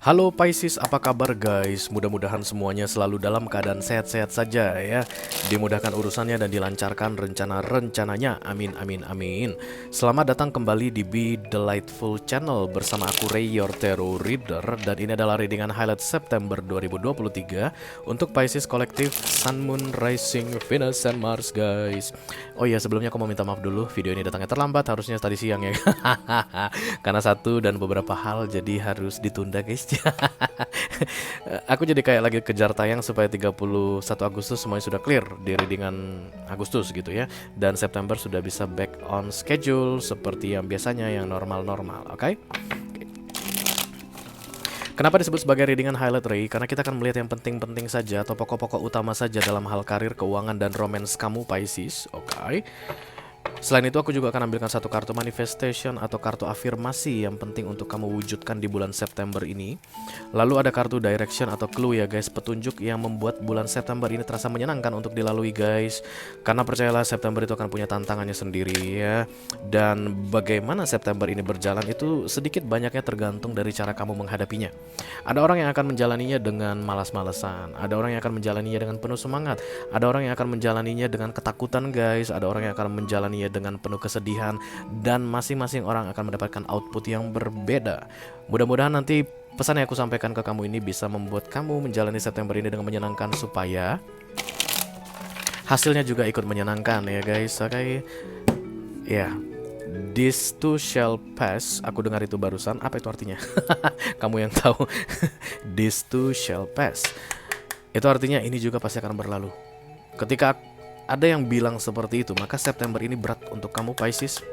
Halo Pisces, apa kabar guys? Mudah-mudahan semuanya selalu dalam keadaan sehat-sehat saja ya. Dimudahkan urusannya dan dilancarkan rencana-rencananya. Amin, amin, amin. Selamat datang kembali di Be Delightful Channel bersama aku Ray, your tarot reader. Dan ini adalah readingan highlight September 2023 untuk Pisces kolektif Sun, Moon, Rising, Venus, and Mars guys. Oh iya, sebelumnya aku mau minta maaf dulu, video ini datangnya terlambat, harusnya tadi siang ya. Karena satu dan beberapa hal jadi harus ditunda guys. Aku jadi kayak lagi kejar tayang supaya 31 Agustus semuanya sudah clear di readingan Agustus gitu ya. Dan September sudah bisa back on schedule seperti yang biasanya, yang normal-normal, oke? Kenapa disebut sebagai readingan highlight Ray? Karena kita akan melihat yang penting-penting saja atau pokok-pokok utama saja dalam hal karir, keuangan, dan romance kamu Pisces, oke? Selain itu aku juga akan ambilkan satu kartu manifestation atau kartu afirmasi yang penting untuk kamu wujudkan di bulan September ini. Lalu ada kartu direction atau clue ya guys, petunjuk yang membuat bulan September ini terasa menyenangkan untuk dilalui guys. Karena percayalah September itu akan punya tantangannya sendiri ya. Dan bagaimana September ini berjalan itu sedikit banyaknya tergantung dari cara kamu menghadapinya. Ada orang yang akan menjalaninya dengan malas-malesan, ada orang yang akan menjalaninya dengan penuh semangat, ada orang yang akan menjalaninya dengan ketakutan guys, ada orang yang akan menjalaninya dengan penuh kesedihan, dan masing-masing orang akan mendapatkan output yang berbeda. Mudah-mudahan nanti pesan yang aku sampaikan ke kamu ini bisa membuat kamu menjalani September ini dengan menyenangkan supaya hasilnya juga ikut menyenangkan ya guys. Oke. Ya. This too shall pass. Aku dengar itu barusan. Apa itu artinya? Kamu yang tahu. This too shall pass. Itu artinya ini juga pasti akan berlalu. Ketika ada yang bilang seperti itu, maka September ini berat untuk kamu Pisces.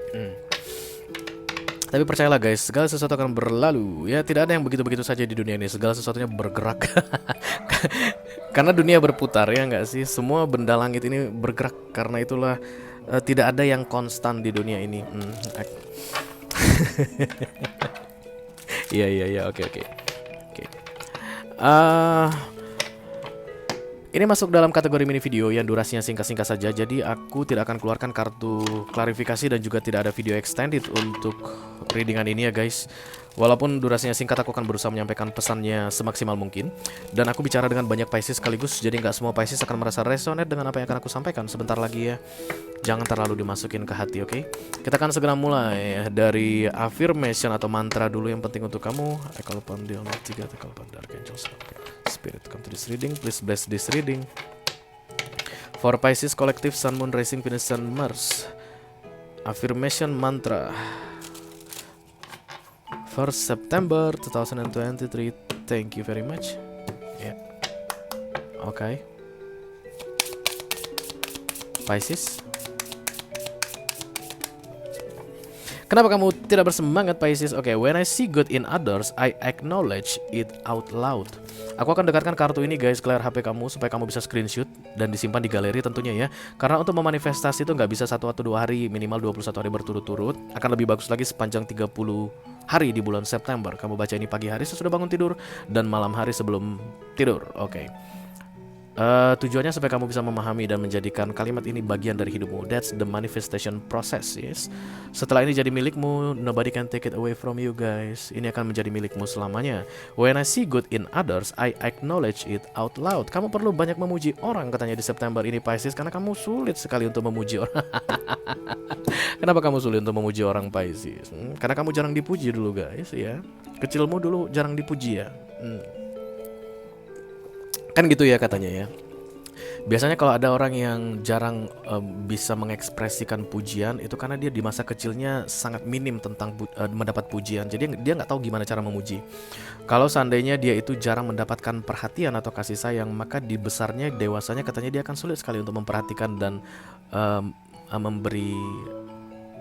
Tapi percayalah guys, segala sesuatu akan berlalu. Ya, tidak ada yang begitu-begitu saja di dunia ini. Segala sesuatunya bergerak. Karena dunia berputar ya nggak sih? Semua benda langit ini bergerak. Karena itulah tidak ada yang konstan di dunia ini. Iya, oke. Ini masuk dalam kategori mini video yang durasinya singkat-singkat saja. Jadi aku tidak akan keluarkan kartu klarifikasi dan juga tidak ada video extended untuk readingan ini ya guys. Walaupun durasinya singkat, aku akan berusaha menyampaikan pesannya semaksimal mungkin. Dan aku bicara dengan banyak Pisces sekaligus, jadi nggak semua Pisces akan merasa resonate dengan apa yang akan aku sampaikan sebentar lagi ya. Jangan terlalu dimasukin ke hati, oke? Kita akan segera mulai dari affirmation atau mantra dulu yang penting untuk kamu. I call upon the Almighty God, I call upon the Archangels, Spirit, come to this reading. Please bless this reading. For Pisces Collective, Sun, Moon, Rising, Venus, and Mars. Affirmation mantra. For September 2023, thank you very much. Yeah. Okay. Pisces. Kenapa kamu tidak bersemangat Pisces? Oke, when I see good in others, I acknowledge it out loud. Aku akan dekatkan kartu ini guys ke layar HP kamu supaya kamu bisa screenshot dan disimpan di galeri tentunya ya. Karena untuk memanifestasi itu nggak bisa 1 atau 2 hari, minimal 21 hari berturut-turut. Akan lebih bagus lagi sepanjang 30 hari di bulan September. Kamu baca ini pagi hari sesudah bangun tidur dan malam hari sebelum tidur. Oke. Tujuannya supaya kamu bisa memahami dan menjadikan kalimat ini bagian dari hidupmu. That's the manifestation process, yes. Setelah ini jadi milikmu, nobody can take it away from you guys. Ini akan menjadi milikmu selamanya. When I see good in others, I acknowledge it out loud. Kamu perlu banyak memuji orang katanya di September ini Pisces, karena kamu sulit sekali untuk memuji orang. Kenapa kamu sulit untuk memuji orang Pisces? Karena kamu jarang dipuji dulu guys ya. Kecilmu dulu jarang dipuji ya. Kan gitu ya katanya ya. Biasanya kalau ada orang yang jarang bisa mengekspresikan pujian, itu karena dia di masa kecilnya sangat minim tentang mendapat pujian. Jadi dia nggak tahu gimana cara memuji. Kalau seandainya dia itu jarang mendapatkan perhatian atau kasih sayang, maka di besarnya, dewasanya katanya dia akan sulit sekali untuk memperhatikan dan memberi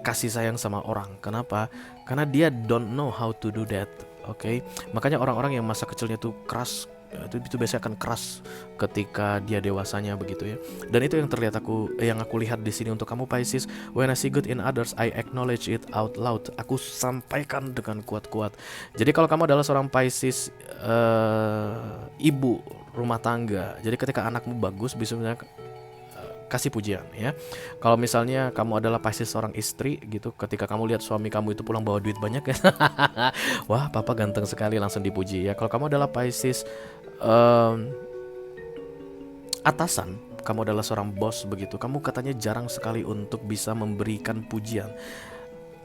kasih sayang sama orang. Kenapa? Karena dia don't know how to do that. Oke. Makanya orang-orang yang masa kecilnya tuh keras, itu biasanya akan keras ketika dia dewasanya begitu ya. Dan itu yang terlihat yang aku lihat di sini untuk kamu Pisces. When I see good in others, I acknowledge it out loud. Aku sampaikan dengan kuat-kuat. Jadi kalau kamu adalah seorang Pisces ibu rumah tangga, jadi ketika anakmu bagus, biasanya kasih pujian ya. Kalau misalnya kamu adalah Pisces seorang istri gitu, ketika kamu lihat suami kamu itu pulang bawa duit banyak ya, wah papa ganteng sekali, langsung dipuji ya. Kalau kamu adalah Pisces atasan, kamu adalah seorang bos begitu, kamu katanya jarang sekali untuk bisa memberikan pujian.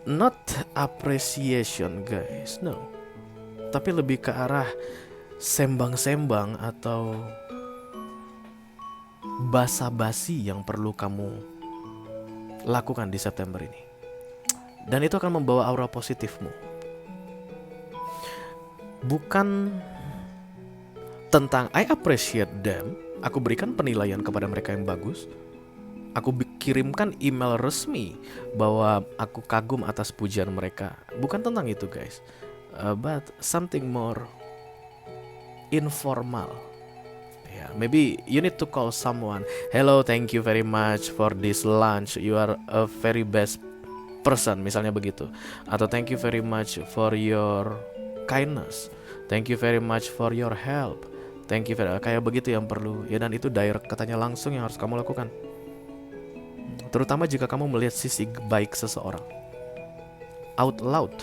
Not appreciation guys, no. Tapi lebih ke arah sembang-sembang atau basa-basi yang perlu kamu lakukan di September ini. Dan itu akan membawa aura positifmu. Bukan tentang I appreciate them, aku berikan penilaian kepada mereka yang bagus, aku kirimkan email resmi bahwa aku kagum atas pujian mereka. Bukan tentang itu guys, but something more informal. Yeah, maybe you need to call someone. Hello, thank you very much for this lunch. You are a very best person, misalnya begitu. Atau thank you very much for your kindness. Thank you very much for your help. Thank you very, kayak begitu yang perlu. Ya, dan itu direct, katanya langsung yang harus kamu lakukan. Terutama jika kamu melihat sisi baik seseorang. Out loud.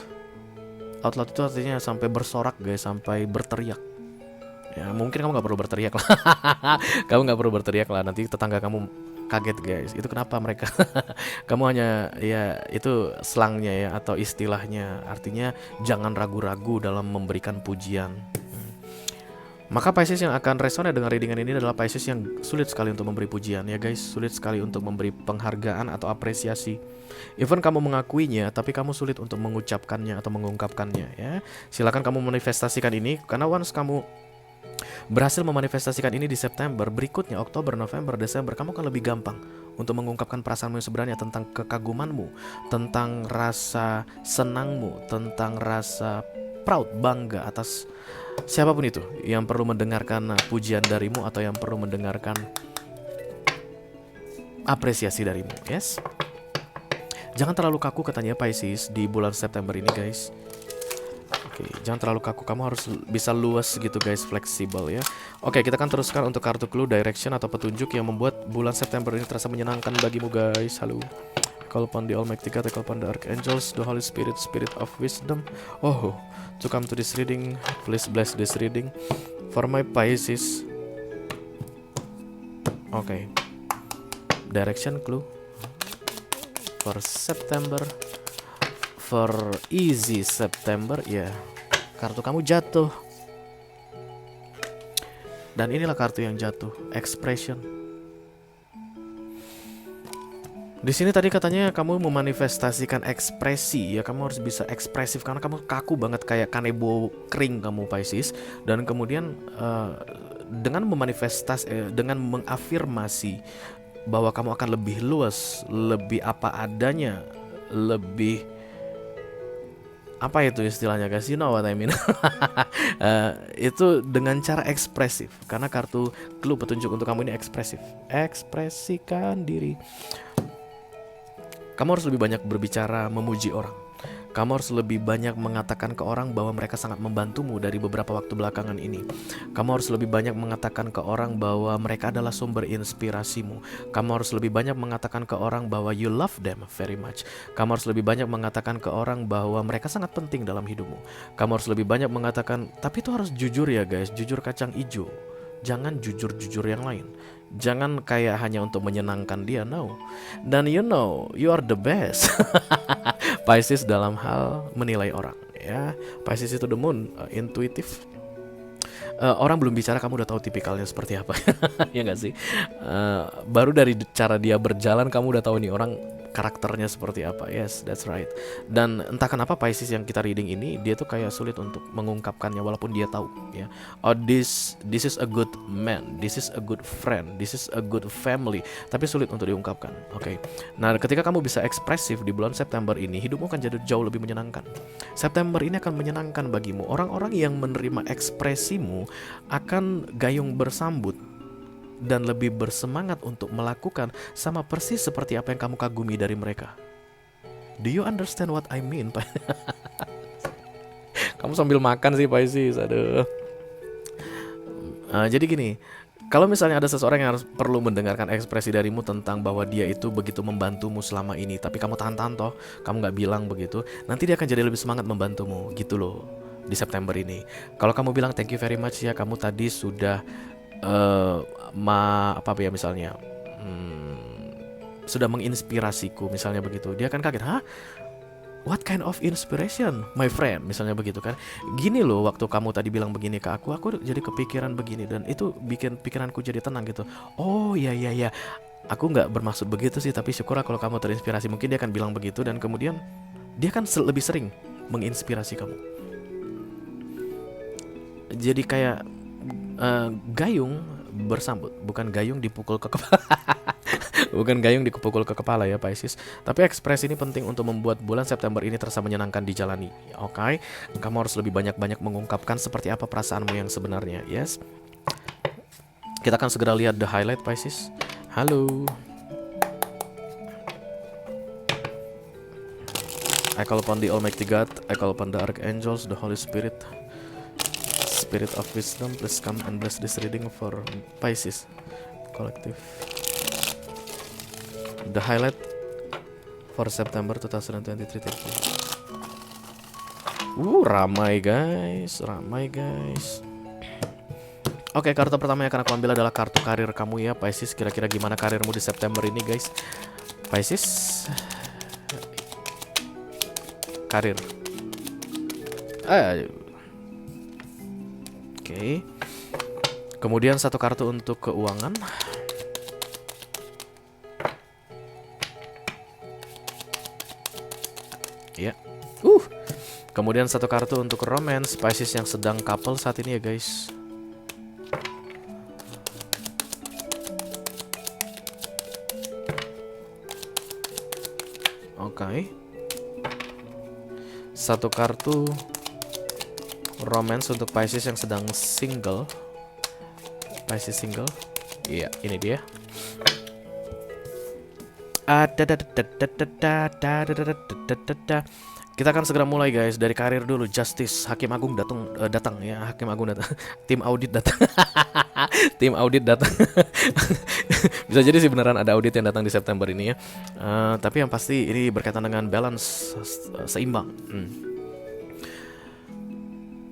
Out loud itu artinya sampai bersorak guys, sampai berteriak. Ya mungkin kamu gak perlu berteriak lah. Kamu gak perlu berteriak lah, nanti tetangga kamu kaget guys. Itu kenapa mereka kamu hanya, ya itu slangnya ya, atau istilahnya, artinya jangan ragu-ragu dalam memberikan pujian. Maka Pisces yang akan resonate dengan readingan ini adalah Pisces yang sulit sekali untuk memberi pujian ya guys. Sulit sekali untuk memberi penghargaan atau apresiasi. Even kamu mengakuinya, tapi kamu sulit untuk mengucapkannya atau mengungkapkannya ya. Silakan kamu manifestasikan ini, karena once kamu berhasil memanifestasikan ini di September, berikutnya Oktober, November, Desember, kamu akan lebih gampang untuk mengungkapkan perasaanmu yang sebenarnya tentang kekagumanmu, tentang rasa senangmu, tentang rasa proud, bangga atas siapapun itu yang perlu mendengarkan pujian darimu atau yang perlu mendengarkan apresiasi darimu. Yes. Jangan terlalu kaku katanya Pisces di bulan September ini guys. Oke, jangan terlalu kaku, kamu harus bisa luas gitu guys, fleksibel ya. Oke, kita akan teruskan untuk kartu clue, direction atau petunjuk yang membuat bulan September ini terasa menyenangkan bagimu guys. Halo. Call upon the Almighty God, call upon the Archangels, the Holy Spirit, Spirit of Wisdom. Oh, to come to this reading, please bless this reading for my Pisces. Oke. Direction clue for September. For easy September ya, kartu kamu jatuh. Dan inilah kartu yang jatuh, expression. Di sini tadi katanya kamu memanifestasikan ekspresi ya, kamu harus bisa ekspresif karena kamu kaku banget kayak kanebo kering kamu Pisces. Dan kemudian dengan dengan mengafirmasi bahwa kamu akan lebih luas, lebih apa adanya, lebih apa itu istilahnya guys, you know what I mean. Itu dengan cara ekspresif, karena kartu clue petunjuk untuk kamu ini ekspresif. Ekspresikan diri. Kamu harus lebih banyak berbicara memuji orang. Kamu harus lebih banyak mengatakan ke orang bahwa mereka sangat membantumu dari beberapa waktu belakangan ini. Kamu harus lebih banyak mengatakan ke orang bahwa mereka adalah sumber inspirasimu. Kamu harus lebih banyak mengatakan ke orang bahwa you love them very much. Kamu harus lebih banyak mengatakan ke orang bahwa mereka sangat penting dalam hidupmu. Kamu harus lebih banyak mengatakan, tapi itu harus jujur ya guys, jujur kacang ijo. Jangan jujur-jujur yang lain. Jangan kayak hanya untuk menyenangkan dia, no. Dan you know, you are the best. Pisces dalam hal menilai orang ya. Pisces itu the moon, intuitif. Orang belum bicara kamu udah tahu tipikalnya seperti apa. Ya gak sih? Baru dari cara dia berjalan kamu udah tahu nih orang karakternya seperti apa. Yes, that's right. Dan entah kenapa Pisces yang kita reading ini, dia tuh kayak sulit untuk mengungkapkannya walaupun dia tahu ya. Oh, this is a good man, this is a good friend, this is a good family, tapi sulit untuk diungkapkan. Oke. Nah, ketika kamu bisa ekspresif di bulan September ini, hidupmu akan jadi jauh lebih menyenangkan. September ini akan menyenangkan bagimu. Orang-orang yang menerima ekspresimu akan gayung bersambut dan lebih bersemangat untuk melakukan sama persis seperti apa yang kamu kagumi dari mereka. Do you understand what I mean? Kamu sambil makan sih Pisces, aduh. Jadi gini, Kalau misalnya ada seseorang yang harus perlu mendengarkan ekspresi darimu tentang bahwa dia itu begitu membantumu selama ini, tapi kamu tahan-tahan toh, kamu nggak bilang begitu, nanti dia akan jadi lebih semangat membantumu, gitu loh. Di September ini, kalau kamu bilang thank you very much ya, kamu tadi sudah eh apa ya misalnya, sudah menginspirasiku, misalnya begitu, dia akan kaget, hah? What kind of inspiration, my friend? Misalnya begitu kan. Gini loh, waktu kamu tadi bilang begini ke aku jadi kepikiran begini, dan itu bikin pikiranku jadi tenang gitu. Oh iya iya iya, aku nggak bermaksud begitu sih, tapi syukurlah kalau kamu terinspirasi. Mungkin dia akan bilang begitu, dan kemudian dia kan lebih sering menginspirasi kamu. Jadi kayak gayung bersambut, bukan gayung dipukul ke kepala. Bukan gayung dipukul ke kepala ya Pisces. Tapi ekspresi ini penting untuk membuat bulan September ini terasa menyenangkan dijalani. Oke, kamu harus lebih banyak-banyak mengungkapkan seperti apa perasaanmu yang sebenarnya. Yes. Kita akan segera lihat the highlight Pisces. Halo. I call upon the Almighty God, I call upon the Archangels, the Holy Spirit, Spirit of Wisdom, please come and bless this reading for Pisces Collective. The highlight for September 2023. Ramai guys, ramai guys. Oke, kartu pertama yang akan aku ambil adalah kartu karir kamu ya Pisces. Kira-kira gimana karirmu di September ini guys? Pisces, karir. Oke. Kemudian satu kartu untuk keuangan. Ya. Kemudian satu kartu untuk romance Pisces yang sedang couple saat ini ya guys. Oke. Satu kartu romance untuk Pisces yang sedang single. Pisces single. Iya, ini dia. Kita akan segera mulai guys dari karir dulu. Justice, Hakim Agung datang ya, Hakim Agung datang. Tim audit datang. Tim audit datang. Bisa jadi sih beneran ada audit yang datang di September ini ya. Tapi yang pasti ini berkaitan dengan balance, seimbang.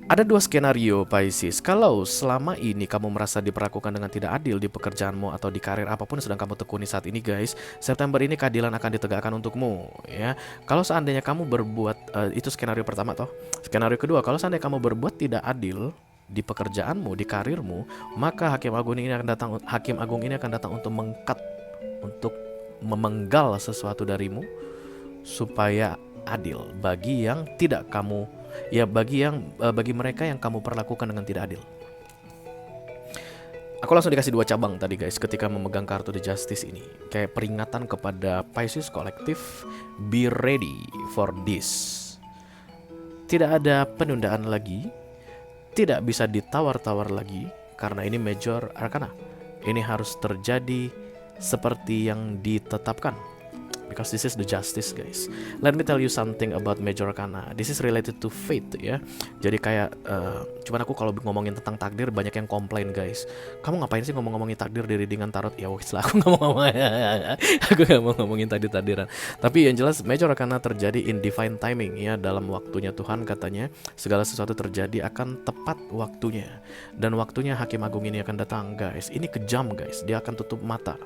Ada dua skenario Pisces. Kalau selama ini kamu merasa diperlakukan dengan tidak adil di pekerjaanmu atau di karir apapun yang sedang kamu tekuni saat ini guys, September ini keadilan akan ditegakkan untukmu ya. Kalau seandainya kamu berbuat itu skenario pertama toh. Skenario kedua, kalau seandainya kamu berbuat tidak adil di pekerjaanmu, di karirmu, maka Hakim Agung ini akan datang untuk mengkat, untuk memenggal sesuatu darimu supaya adil bagi yang tidak kamu, ya bagi mereka yang kamu perlakukan dengan tidak adil. Aku langsung dikasih 2 cabang tadi guys ketika memegang kartu The Justice ini. Kayak peringatan kepada Pisces Collective, be ready for this. Tidak ada penundaan lagi, tidak bisa ditawar-tawar lagi, karena ini Major Arcana. Ini harus terjadi seperti yang ditetapkan. Because this is the justice guys. Let me tell you something about Major Arcana. This is related to fate ya. Jadi kayak cuman aku kalau ngomongin tentang takdir banyak yang komplain guys. Kamu ngapain sih ngomongin takdir di readingan tarot? Ya wis lah, aku nggak mau ngomongin takdiran. Tapi yang jelas Major Arcana terjadi in divine timing ya, dalam waktunya Tuhan katanya. Segala sesuatu terjadi akan tepat waktunya. Dan waktunya Hakim Agung ini akan datang guys. Ini kejam guys. Dia akan tutup mata.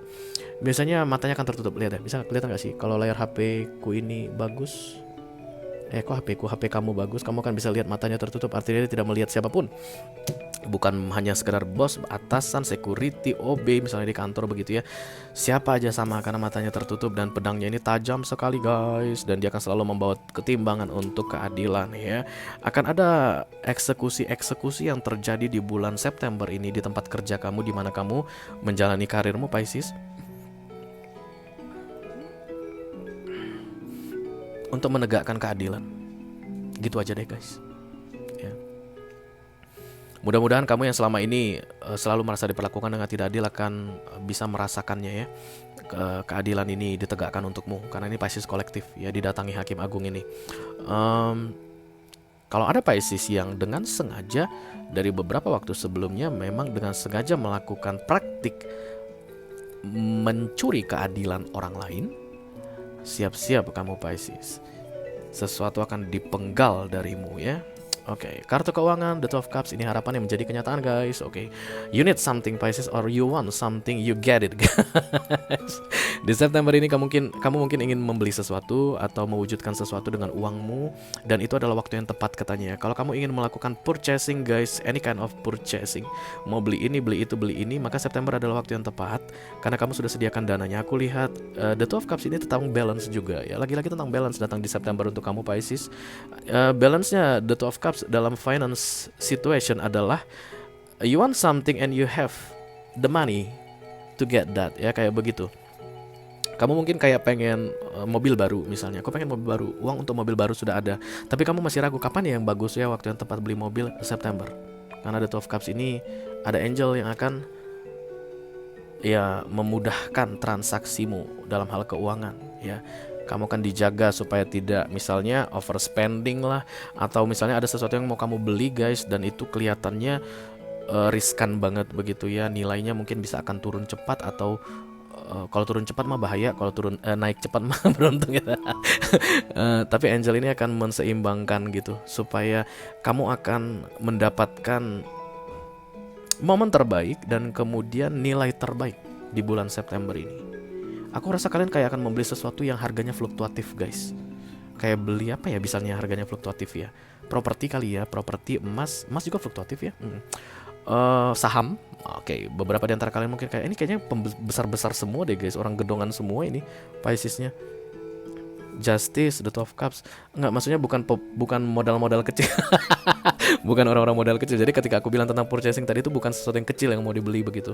Biasanya matanya akan tertutup. Lihat ya, bisa kelihatan gak sih kalau layar HP ku ini bagus? Kok HP kamu bagus, kamu akan bisa lihat matanya tertutup. Artinya dia tidak melihat siapapun. Bukan hanya sekedar bos, atasan, security, OB misalnya di kantor begitu ya. Siapa aja sama karena matanya tertutup, dan pedangnya ini tajam sekali guys. Dan dia akan selalu membawa ketimbangan untuk keadilan ya. Akan ada eksekusi-eksekusi yang terjadi di bulan September ini di tempat kerja kamu, di mana kamu menjalani karirmu Pisces. Untuk menegakkan keadilan. Gitu aja deh guys ya. Mudah-mudahan kamu yang selama ini selalu merasa diperlakukan dengan tidak adil akan bisa merasakannya ya. Keadilan ini ditegakkan untukmu. Karena ini Pisces Collective ya, didatangi Hakim Agung ini. Kalau ada Pisces yang dengan sengaja dari beberapa waktu sebelumnya memang dengan sengaja melakukan praktik mencuri keadilan orang lain, siap-siap kamu Pisces. Sesuatu akan dipenggal darimu ya. Oke, kartu keuangan The 12 Cups ini harapan yang menjadi kenyataan guys. Oke, you need something Pisces or you want something, you get it guys. Di September ini kamu mungkin ingin membeli sesuatu atau mewujudkan sesuatu dengan uangmu, dan itu adalah waktu yang tepat katanya. Kalau kamu ingin melakukan purchasing guys, any kind of purchasing, mau beli ini, beli itu, beli ini, maka September adalah waktu yang tepat karena kamu sudah sediakan dananya. Aku lihat The 12 Cups ini tentang balance juga ya. Lagi-lagi tentang balance datang di September untuk kamu Pisces. Balance-nya The 12 Cups dalam finance situation adalah you want something and you have the money to get that ya, kayak begitu. Kamu mungkin kayak pengen mobil baru misalnya. Aku pengen mobil baru, uang untuk mobil baru sudah ada, tapi kamu masih ragu kapan ya yang bagus ya waktu yang tepat beli mobil. September. Karena The 12 Cups ini ada angel yang akan ya memudahkan transaksimu dalam hal keuangan ya. Kamu akan dijaga supaya tidak misalnya overspending lah, atau misalnya ada sesuatu yang mau kamu beli guys dan itu kelihatannya riskan banget begitu ya, nilainya mungkin bisa akan turun cepat, atau kalau turun cepat mah bahaya, kalau naik cepat mah beruntung ya. Tapi angel ini akan menseimbangkan gitu supaya kamu akan mendapatkan momen terbaik dan kemudian nilai terbaik di bulan September ini. Aku rasa kalian kayak akan membeli sesuatu yang harganya fluktuatif guys. Kayak beli apa ya misalnya harganya fluktuatif ya, properti kali ya, properti, emas juga fluktuatif ya. Saham. Oke, beberapa di antara kalian mungkin kayak ini kayaknya besar-besar semua deh guys, orang gedongan semua ini Piscesnya. Justice, The 12 Cups. Enggak, maksudnya bukan modal-modal kecil. Bukan orang-orang modal kecil. Jadi ketika aku bilang tentang purchasing tadi itu bukan sesuatu yang kecil yang mau dibeli begitu.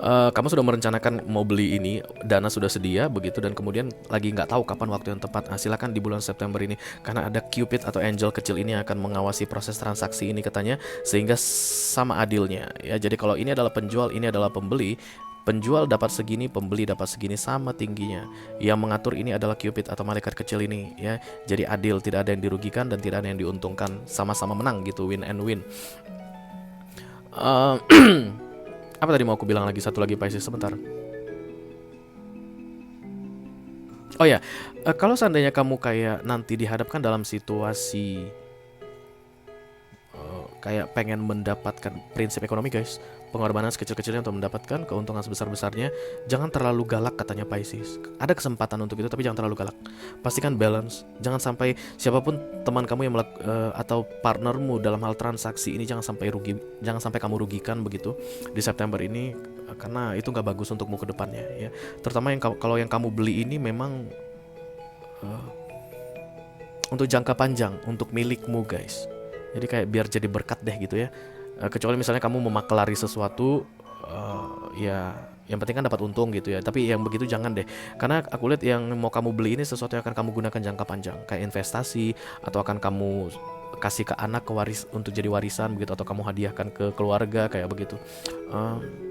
Kamu sudah merencanakan mau beli ini, dana sudah sedia begitu, dan kemudian lagi nggak tahu kapan waktu yang tepat. Silakan di bulan September ini, karena ada Cupid atau angel kecil ini akan mengawasi proses transaksi ini katanya, sehingga sama adilnya ya. Jadi kalau ini adalah penjual, ini adalah pembeli, penjual dapat segini, pembeli dapat segini, sama tingginya. Yang mengatur ini adalah Cupid atau malaikat kecil ini ya. Jadi adil, tidak ada yang dirugikan dan tidak ada yang diuntungkan, sama-sama menang gitu, win and win. Apa tadi mau aku bilang lagi? Satu lagi Pisces, sebentar. Oh ya, kalau seandainya kamu kayak nanti dihadapkan dalam situasi kayak pengen mendapatkan prinsip ekonomi guys, pengorbanan sekecil-kecilnya untuk mendapatkan keuntungan sebesar-besarnya, jangan terlalu galak katanya Pisces. Ada kesempatan untuk itu tapi jangan terlalu galak. Pastikan balance. Jangan sampai siapapun teman kamu yang atau partnermu dalam hal transaksi ini jangan sampai kamu rugikan begitu di September ini, karena itu nggak bagus untukmu ke depannya ya. Terutama kalau yang kamu beli ini memang untuk jangka panjang, untuk milikmu guys. Jadi kayak biar jadi berkat deh gitu ya. Kecuali misalnya kamu memaklari sesuatu, ya yang penting kan dapat untung gitu ya. Tapi yang begitu jangan deh, karena aku lihat yang mau kamu beli ini sesuatu yang akan kamu gunakan jangka panjang, kayak investasi, atau akan kamu kasih ke anak untuk jadi warisan begitu, atau kamu hadiahkan ke keluarga kayak begitu.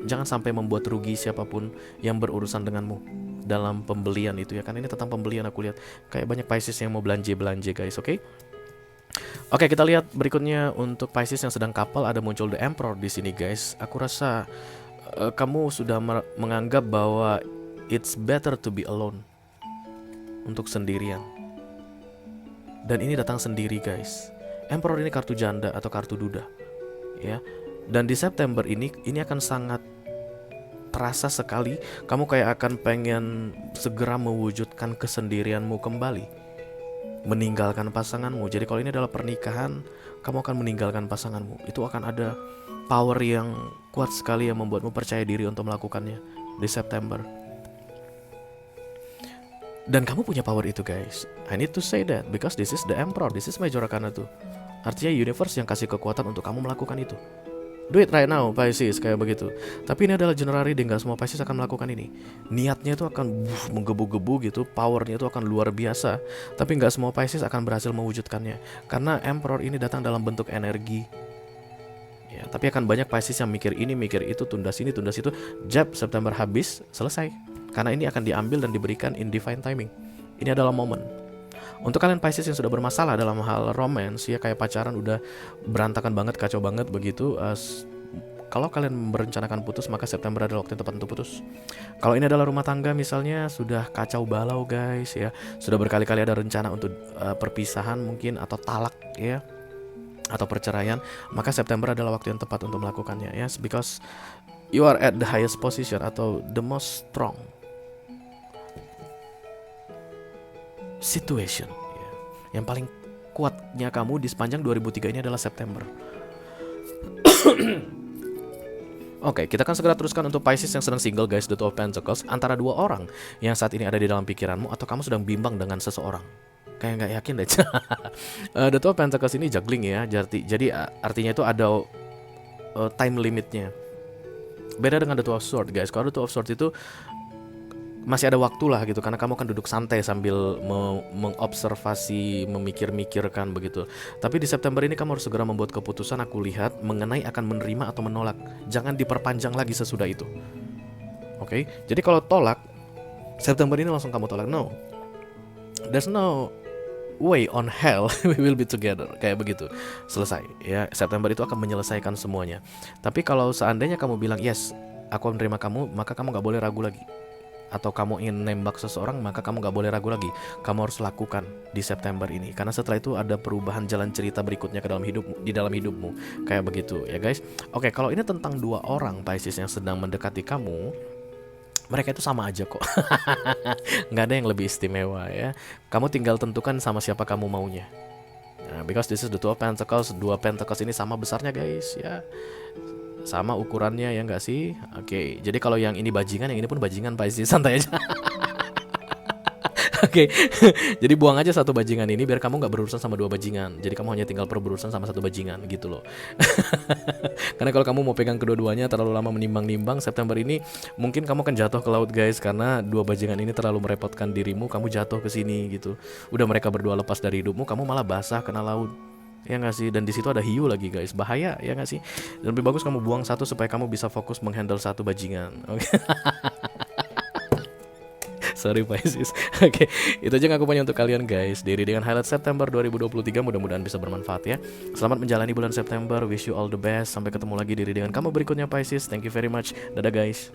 Jangan sampai membuat rugi siapapun yang berurusan denganmu dalam pembelian itu ya. Kan ini tentang pembelian, aku lihat kayak banyak Pisces yang mau belanja guys. Oke, kita lihat berikutnya untuk Pisces yang sedang couple, ada muncul The Emperor di sini guys. Aku rasa kamu sudah menganggap bahwa it's better to be alone, untuk sendirian. Dan ini datang sendiri guys. Emperor ini kartu janda atau kartu duda ya. Dan di September ini akan sangat terasa sekali. Kamu kayak akan pengen segera mewujudkan kesendirianmu kembali, meninggalkan pasanganmu. Jadi kalau ini adalah pernikahan, kamu akan meninggalkan pasanganmu. Itu akan ada power yang kuat sekali yang membuatmu percaya diri untuk melakukannya di September. Dan kamu punya power itu guys. I need to say that because this is the Emperor, this is Major Arcana tuh. Artinya universe yang kasih kekuatan untuk kamu melakukan itu. Do it right now Pisces, kayak begitu. Tapi ini adalah general reading, gak semua Pisces akan melakukan ini. Niatnya itu akan menggebu-gebu gitu, powernya itu akan luar biasa. Tapi gak semua Pisces akan berhasil mewujudkannya, karena Emperor ini datang dalam bentuk energi ya. Tapi akan banyak Pisces yang mikir ini, mikir itu, tunda sini, tunda situ. Jab, September habis, selesai. Karena ini akan diambil dan diberikan in divine timing. Ini adalah momen. Untuk kalian Pisces yang sudah bermasalah dalam hal romance ya, kayak pacaran udah berantakan banget, kacau banget begitu, kalau kalian merencanakan putus, maka September adalah waktu yang tepat untuk putus. Kalau ini adalah rumah tangga misalnya, sudah kacau balau guys ya, sudah berkali-kali ada rencana untuk perpisahan mungkin atau talak ya, atau perceraian, maka September adalah waktu yang tepat untuk melakukannya ya, because you are at the highest position atau the most strong situation ya. Yang paling kuatnya kamu di sepanjang 2003 ini adalah September. Oke, kita akan segera teruskan untuk Pisces yang sedang single guys, The Two of Pentacles, antara dua orang yang saat ini ada di dalam pikiranmu, atau kamu sedang bimbang dengan seseorang. Kayak nggak yakin deh. The Two of Pentacles ini juggling ya, jadi artinya itu ada time limitnya. Beda dengan The Two of Swords guys. Kalau The Two of Swords itu masih ada waktu lah gitu, karena kamu akan duduk santai sambil mengobservasi, memikir-mikirkan begitu. Tapi di September ini kamu harus segera membuat keputusan, aku lihat, mengenai akan menerima atau menolak. Jangan diperpanjang lagi sesudah itu. Oke? Jadi kalau tolak, September ini langsung kamu tolak. No, there's no way on hell we will be together. Kayak begitu. Selesai ya. September itu akan menyelesaikan semuanya. Tapi kalau seandainya kamu bilang yes, aku menerima kamu, maka kamu gak boleh ragu lagi. Atau kamu ingin nembak seseorang, maka kamu gak boleh ragu lagi. Kamu harus lakukan di September ini, karena setelah itu ada perubahan jalan cerita berikutnya ke dalam hidupmu, di dalam hidupmu. Kayak begitu ya guys. Oke, kalau ini tentang dua orang Pisces yang sedang mendekati kamu, mereka itu sama aja kok. Nggak ada yang lebih istimewa ya. Kamu tinggal tentukan sama siapa kamu maunya. Nah, because this is the Two of Pentacles. Dua Pentacles ini sama besarnya guys ya, sama ukurannya ya nggak sih? Oke, jadi kalau yang ini bajingan, yang ini pun bajingan Pisces, santai aja. Oke, jadi buang aja satu bajingan ini biar kamu nggak berurusan sama dua bajingan. Jadi kamu hanya tinggal berurusan sama satu bajingan gitu loh. Karena kalau kamu mau pegang kedua-duanya terlalu lama menimbang-nimbang, September ini mungkin kamu akan jatuh ke laut guys, karena dua bajingan ini terlalu merepotkan dirimu. Kamu jatuh ke sini gitu. Udah mereka berdua lepas dari hidupmu, kamu malah basah kena laut. Ya nggak sih, dan di situ ada hiu lagi guys, bahaya ya nggak sih. Dan lebih bagus kamu buang satu supaya kamu bisa fokus menghandle satu bajingan. Oke. Sorry Pisces. Oke, itu aja yang aku punya untuk kalian guys dari dengan highlight September 2023. Mudah-mudahan bisa bermanfaat ya. Selamat menjalani bulan September. Wish you all the best. Sampai ketemu lagi di dengan kamu berikutnya Pisces. Thank you very much. Dadah guys.